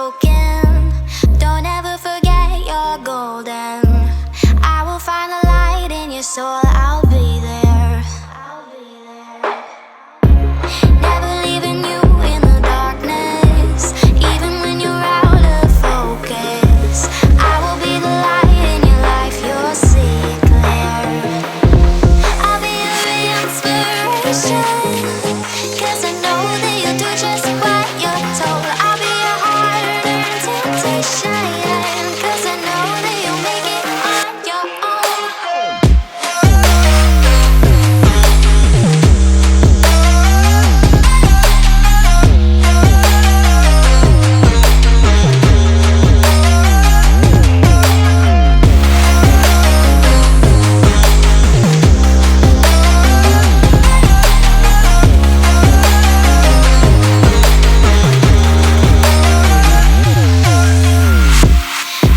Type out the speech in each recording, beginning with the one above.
broken, don't ever forget you're golden. I will find the light in your soul, I'll be there. Never leaving you in the darkness, even when you're out of focus. I will be the light in your life, you'll see it clear. I'll be your inspiration, 'cause I know that you'll do just what you're told. I'll be your hard-earned temptation, 'cause I know that you'll make it on your own.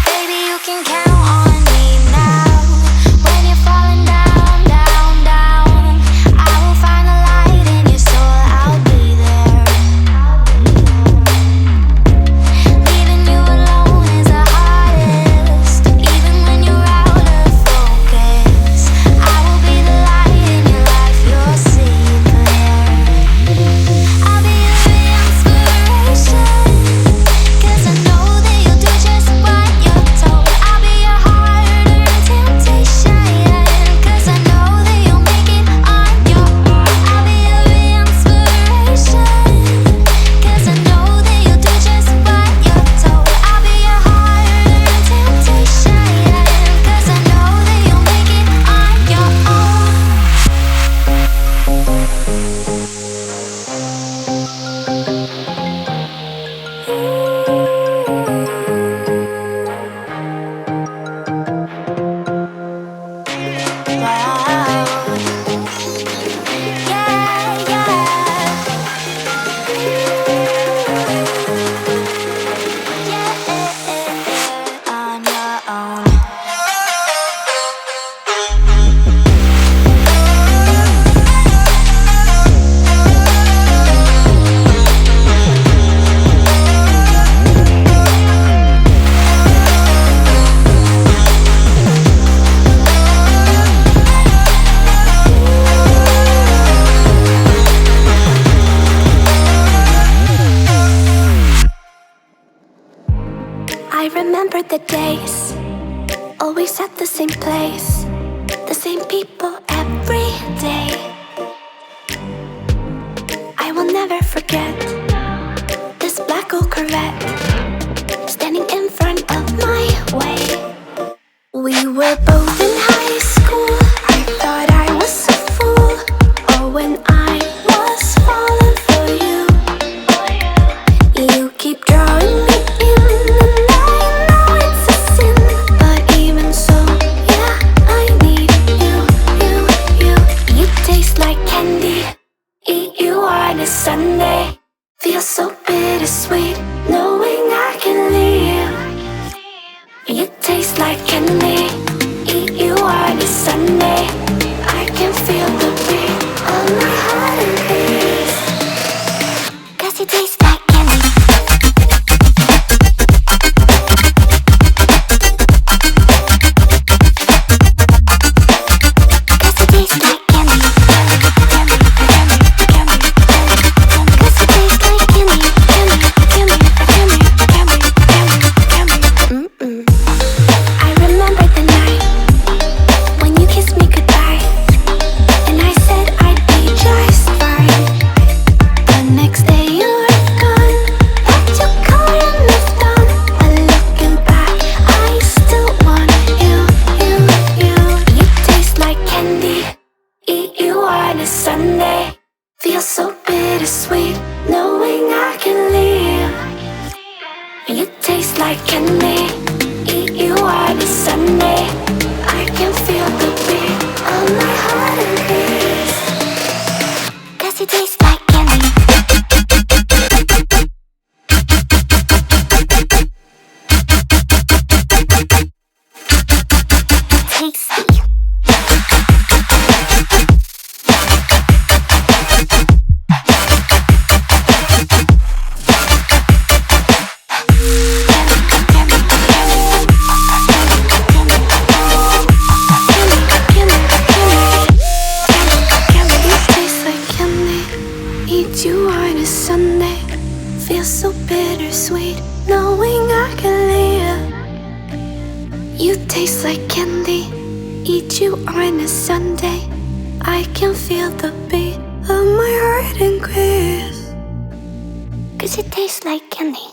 Baby, you can count on me now. When you're falling down, down, down, I will find the light in your soul, I'll be there. Leaving you alone is the hardest, even when you're out of focus. I will be the light in your life, you'll see it clear. I'll be your inspiration, 'cause I know that you'll do just what you're told. I'll be your hard-earned temptation, 'cause I know that you'll make it on your own. I'll be your inspiration, 'cause I know that you'll do just what you're told. I'll be your hard-earned temptation, 'cause I know that you'll make it on your own. Wow. Yeah, yeah. On your own. I remember the days, always at the same place, the same people every day. I will never forget this black old Corvette standing in front of my way. We were both in high school, I thought I was a fool. Oh, when I was falling for you, you keep drawing me in, and I know it's a sin, but even so, yeah, I need you, you, you. You taste like candy, eat you on a Sunday. Feels so bittersweet, knowing I can leave. You taste like candy, eat you on a Sunday. I can feel the beat of my heart and beats, 'cause you taste like candy. I remember the night when you kissed me goodbye, and I said I'd be just fine. The next day you were gone, left your car and moved on. But looking back, I still want you, you, you. You taste like candy, eat you on a Sunday. Feels so bittersweet, knowing I can leave. You taste like candy, eat you on a Sunday. I can feel the beat of my heart and beats, 'cause you taste like candy. Tasty. feels so bittersweet, knowing I can leave. You taste like candy, eat you on a Sunday. I can feel the beat of my heart increase, 'cause it tastes like candy.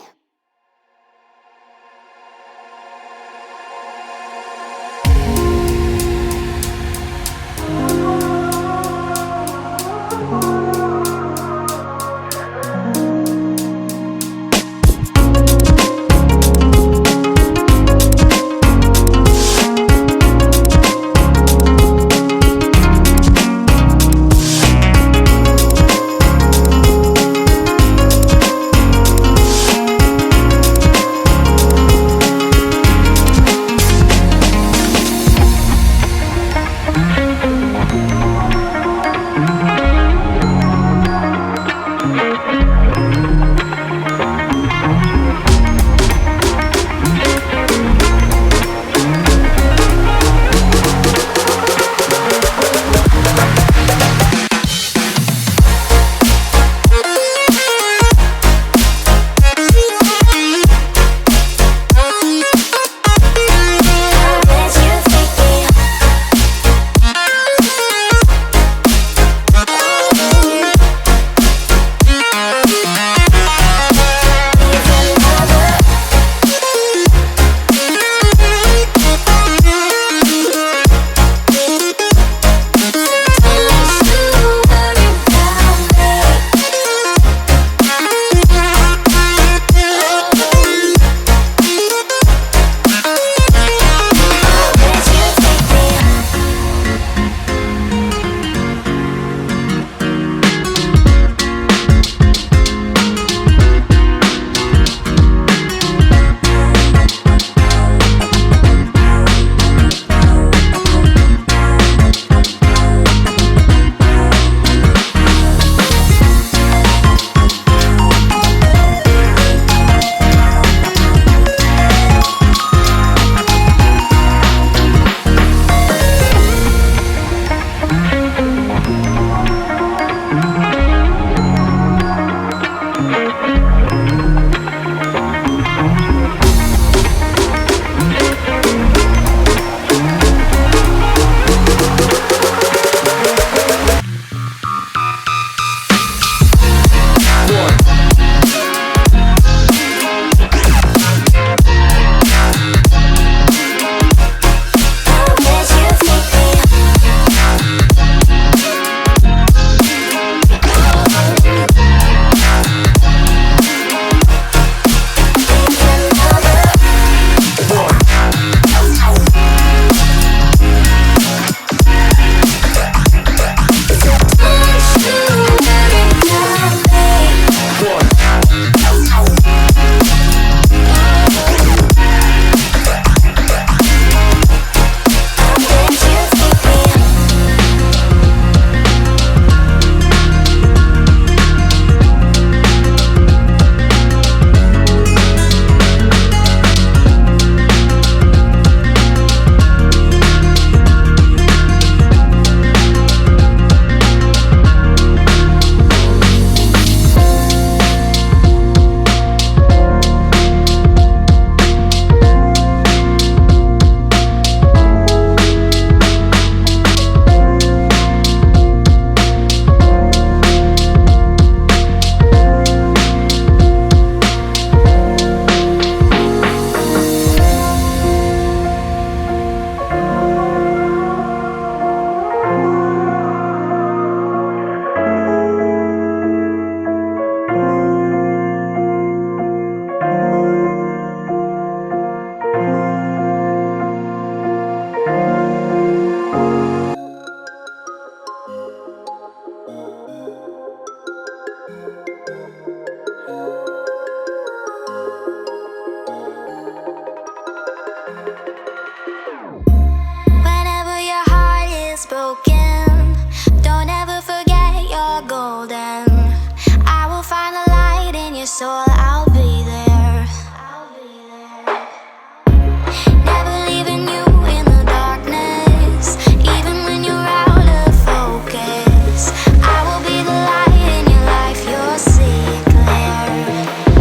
I will be the light in your life, you'll see it clear.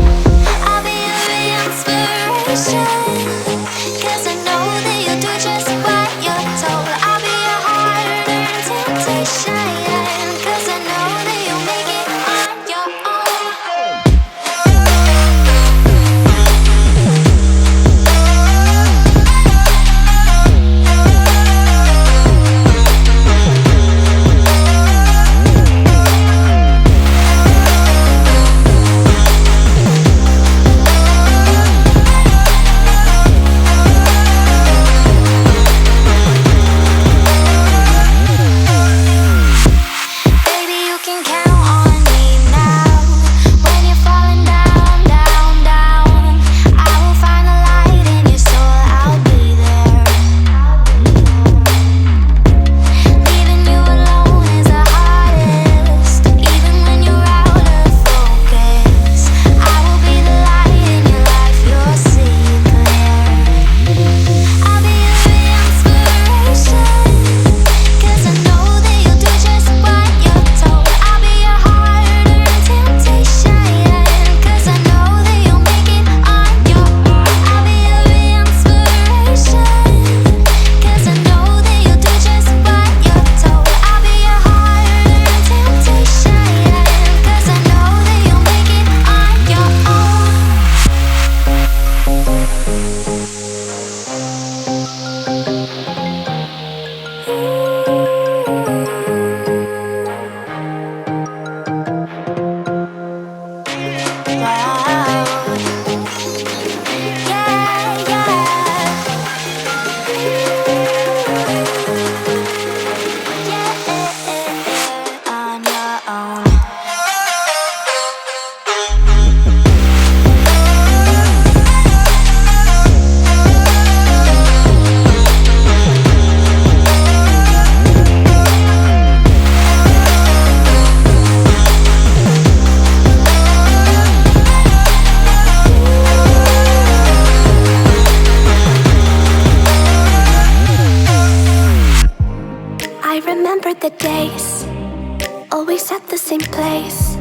place,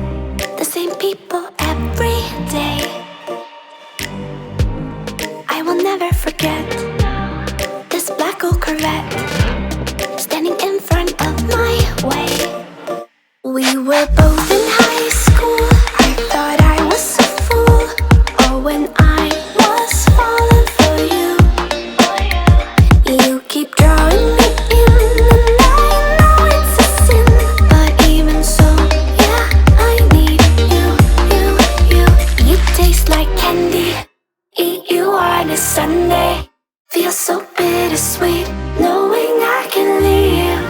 the same people every day. I will never forget this black old Corvette standing in front of my way. We were both in high school. I thought I was a fool. Oh, when I was falling for you. You keep drawing me in, and I know it's a sin, but even so, yeah, I need you. You taste like candy. Eat you on a Sunday. Feel so bittersweet knowing I can leave.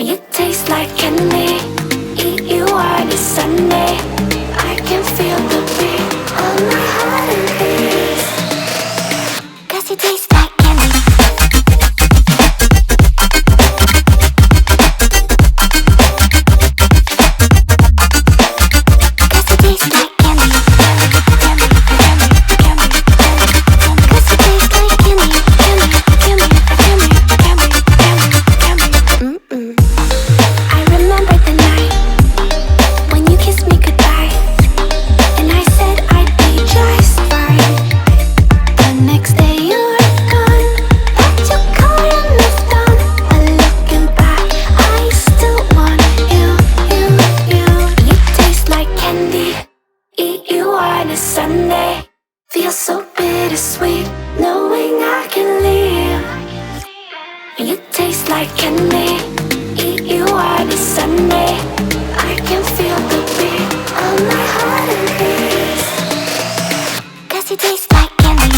You taste like candy. Eat you on a Sunday. I can feel the beat of my heart and beats. 'Cause you taste like candy. Sunday, feel so bittersweet knowing I can leave. You taste like candy. Eat you on a Sunday. I can feel the beat of my heart and beats. 'Cause you taste like candy.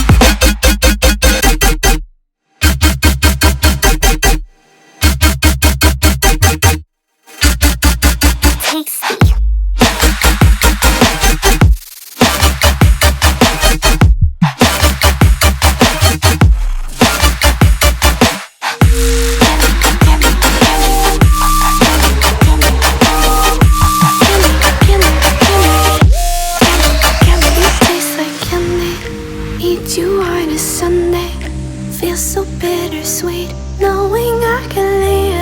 Tasty. Eat you on a Sunday. Feel so bittersweet knowing I can leave.